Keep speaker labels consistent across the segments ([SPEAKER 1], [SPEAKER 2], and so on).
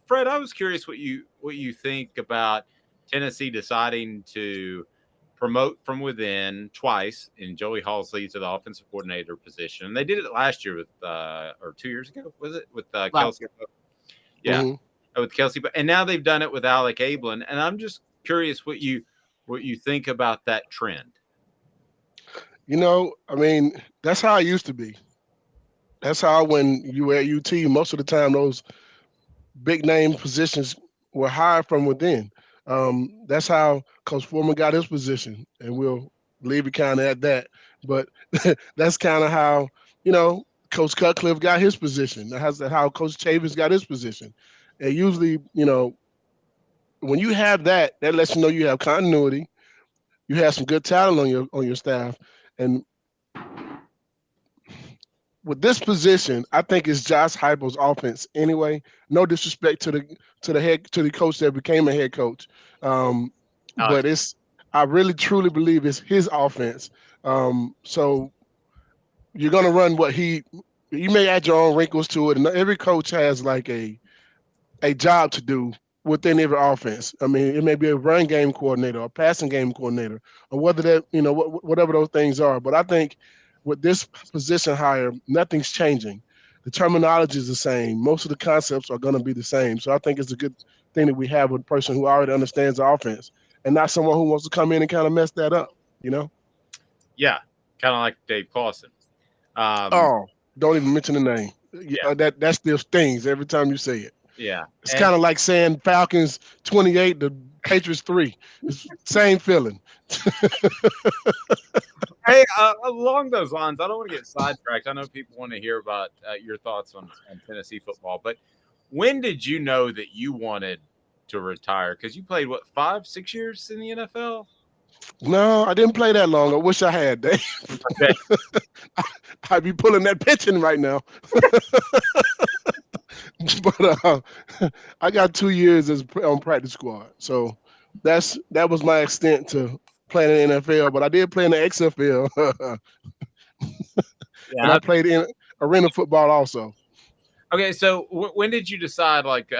[SPEAKER 1] Fred, I was curious what you think about Tennessee deciding to promote from within twice in Joey Halsey to the offensive coordinator position. They did it last year with or 2 years ago, was it with Kelsey? Yeah, with Kelsey. And now they've done it with Alec Ablin. And I'm just curious what you think about that trend.
[SPEAKER 2] I mean, that's how it used to be. That's how when you were at UT, most of the time those big name positions were hired from within. That's how Coach Foreman got his position, and we'll leave it kind of at that. But that's kind of how Coach Cutcliffe got his position. That's how Coach Chavis got his position. And usually, when you have that, that lets you know you have continuity. You have some good talent on your staff, and with this position, I think it's Josh Heupel's offense anyway. No disrespect to the coach that became a head coach, but I really truly believe it's his offense. So you're gonna run what you may add your own wrinkles to it, and every coach has like a job to do within every offense. I mean, it may be a run game coordinator, a passing game coordinator, or whether that whatever those things are. But I think with this position hire, nothing's changing. The terminology is the same. Most of the concepts are going to be the same. So I think it's a good thing that we have a person who already understands the offense, and not someone who wants to come in and kind of mess that up.
[SPEAKER 1] Yeah, kind of like Dave Clawson.
[SPEAKER 2] Don't even mention the name. Yeah, that still stings every time you say it.
[SPEAKER 1] Yeah.
[SPEAKER 2] It's kind of like saying Falcons 28, the Patriots 3. It's same feeling.
[SPEAKER 1] Hey, along those lines, I don't want to get sidetracked. I know people want to hear about your thoughts on Tennessee football, but when did you know that you wanted to retire? Because you played, 5-6 years in the NFL?
[SPEAKER 2] No, I didn't play that long. I wish I had, Dave.
[SPEAKER 1] Okay.
[SPEAKER 2] I'd be pulling that pitching right now. But I got 2 years on practice squad, so that was my extent to playing in the NFL. But I did play in the XFL, and I played in arena football also.
[SPEAKER 1] Okay, so when did you decide? Like,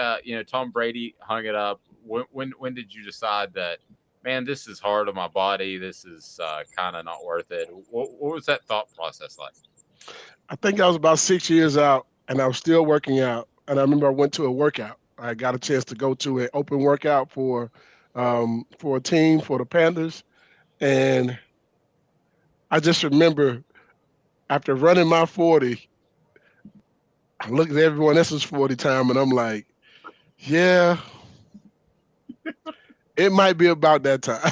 [SPEAKER 1] Tom Brady hung it up. When did you decide that, man, this is hard on my body. This is kind of not worth it. What was that thought process like?
[SPEAKER 2] I think I was about 6 years out, and I was still working out. And I remember I went to a workout. I got a chance to go to an open workout for a team for the Panthers, and I just remember after running my 40, I looked at everyone else's 40 time, and I'm like, yeah, it might be about that time.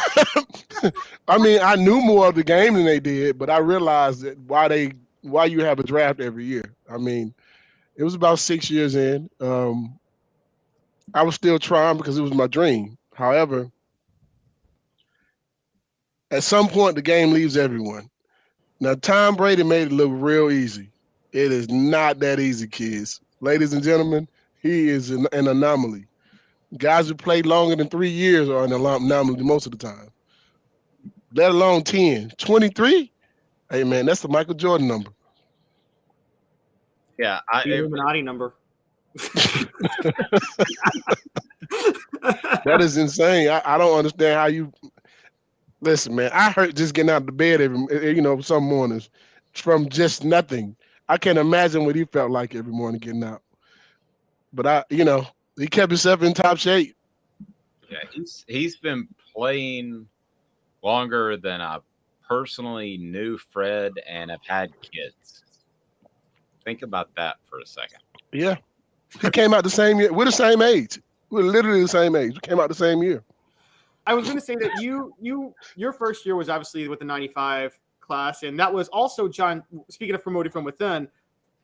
[SPEAKER 2] I mean, I knew more of the game than they did, but I realized that why you have a draft every year. I mean, it was about 6 years in. I was still trying because it was my dream. However, at some point, the game leaves everyone. Now, Tom Brady made it look real easy. It is not that easy, kids. Ladies and gentlemen, he is an anomaly. Guys who play longer than 3 years are an anomaly most of the time, let alone 10. 23? Hey, man, that's the Michael Jordan number.
[SPEAKER 1] Yeah.
[SPEAKER 3] The Illuminati number.
[SPEAKER 2] That is insane. I don't understand how you listen, man. I hurt just getting out of the bed some mornings from just nothing. I can't imagine what he felt like every morning getting out. But he kept himself in top shape.
[SPEAKER 1] Yeah, he's been playing longer than I personally knew Fred and have had kids. Think about that for a second.
[SPEAKER 2] Yeah. He came out the same year. We're the same age. We're literally the same age. We came out the same year.
[SPEAKER 3] I was going to say that your first year was obviously with the 95 class, and that was also John, speaking of promoted from within,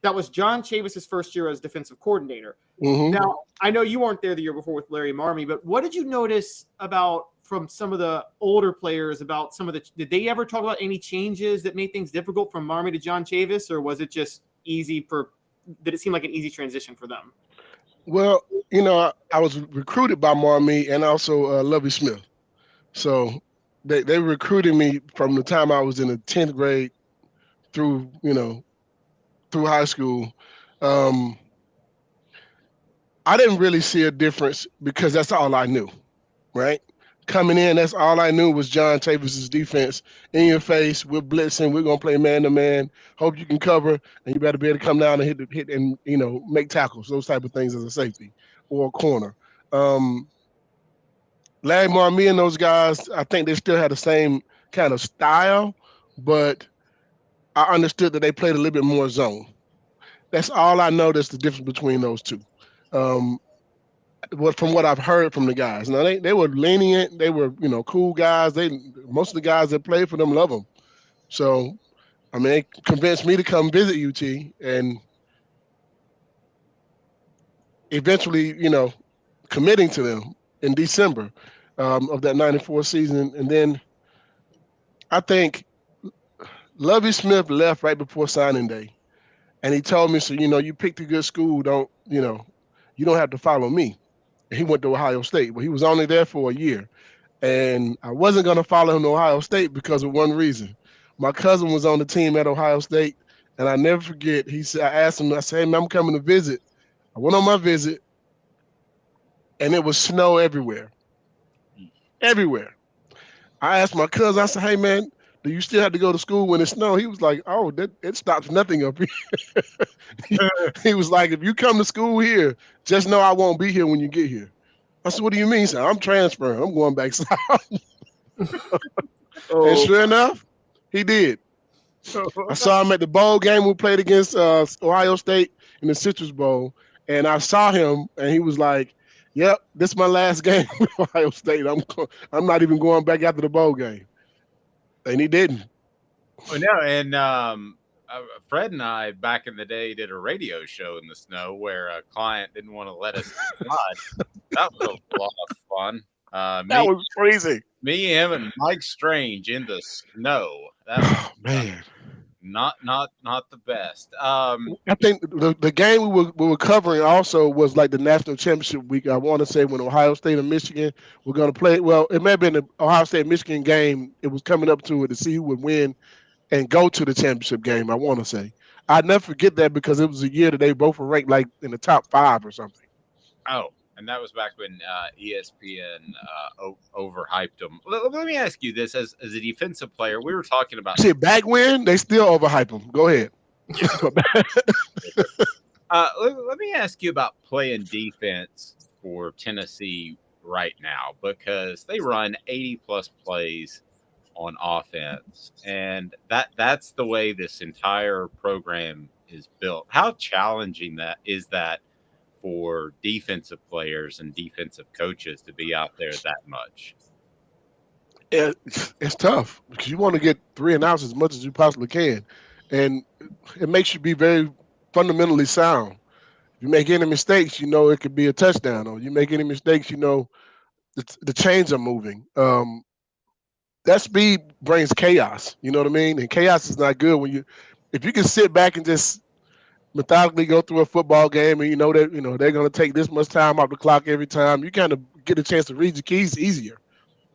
[SPEAKER 3] that was John Chavis' first year as defensive coordinator.
[SPEAKER 2] Mm-hmm.
[SPEAKER 3] Now, I know you weren't there the year before with Larry Marmie, but what did you notice from some of the older players did they ever talk about any changes that made things difficult from Marmie to John Chavis, or was it just did it seem like an easy transition for them?
[SPEAKER 2] Well, I was recruited by Marmie and also Lovie Smith. So they recruited me from the time I was in the 10th grade through high school. I didn't really see a difference because that's all I knew, right? Coming in, that's all I knew was John Chavis's defense in your face. We're blitzing. We're gonna play man to man. Hope you can cover, and you better be able to come down and hit and make tackles. Those type of things as a safety or a corner. Um, Larry Marmie and those guys, I think they still had the same kind of style, but I understood that they played a little bit more zone. That's all I know. That's the difference between those two. Um, from what I've heard from the guys. Now they were lenient, they were cool guys. Most of the guys that played for them love them. So I mean, they convinced me to come visit UT, and eventually, committing to them in December of that '94 season. And then I think Lovie Smith left right before signing day, and he told me, so you picked a good school. You don't have to follow me. And he went to Ohio State, but he was only there for a year. And I wasn't going to follow him to Ohio State because of one reason. My cousin was on the team at Ohio State, and I never forget. He said, I asked him, I said, "Hey, man, I'm coming to visit." I went on my visit, and it was snow everywhere. Everywhere. I asked my cousin, I said, "Hey, man, do you still have to go to school when it snows?" He was like, "Oh, it stops nothing up here." He was like, "If you come to school here, just know I won't be here when you get here." I said, "What do you mean, sir?" "I'm transferring. I'm going back south." And
[SPEAKER 1] Oh,
[SPEAKER 2] sure enough, he did. I saw him at the bowl game we played against Ohio State in the Citrus Bowl, and I saw him, and he was like, "Yep, this is my last game with Ohio State. I'm not even going back after the bowl game." And he didn't.
[SPEAKER 1] oh no, and Fred and I back in the day did a radio show in the snow where a client didn't want to let us inside. That was a lot of fun.
[SPEAKER 2] That was crazy.
[SPEAKER 1] Him, and Mike Strange in the snow. That was
[SPEAKER 2] Oh man.
[SPEAKER 1] not the best.
[SPEAKER 2] I think the game we were covering also was like the national championship week. I want to say when Ohio State and Michigan were going to play. Well, it may have been the Ohio State Michigan game. It was coming up to it to see who would win and go to the championship game. I want to say I'd never forget that because it was a year that they both were ranked like in the top 5 or something.
[SPEAKER 1] oh, and that was back when ESPN overhyped them. Let me ask you this: as a defensive player, we were talking about.
[SPEAKER 2] See, back when they still overhype them. Go ahead.
[SPEAKER 1] Let me ask you about playing defense for Tennessee right now because they run 80 plus plays on offense, and that's the way this entire program is built. How challenging that for defensive players and defensive coaches to be out there that much?
[SPEAKER 2] It's tough because you want to get 3 and outs as much as you possibly can, and it makes you be very fundamentally sound. If you make any mistakes, it could be a touchdown. Or you make any mistakes, the chains are moving. That speed brings chaos. You know what I mean? And chaos is not good if you can sit back and just methodically go through a football game and they're going to take this much time off the clock every time. You kind of get a chance to read your keys easier.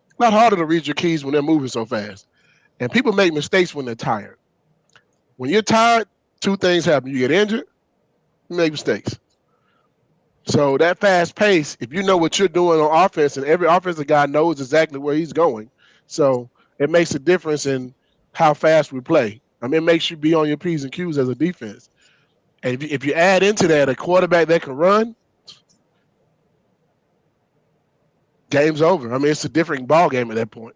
[SPEAKER 2] It's not harder to read your keys when they're moving so fast. And people make mistakes when they're tired. When you're tired, 2 things happen. You get injured, you make mistakes. So that fast pace, if you know what you're doing on offense, and every offensive guy knows exactly where he's going, so it makes a difference in how fast we play. I mean, it makes you be on your P's and Q's as a defense. And if you add into that a quarterback that can run, game's over. I mean, it's a different ball game at that point.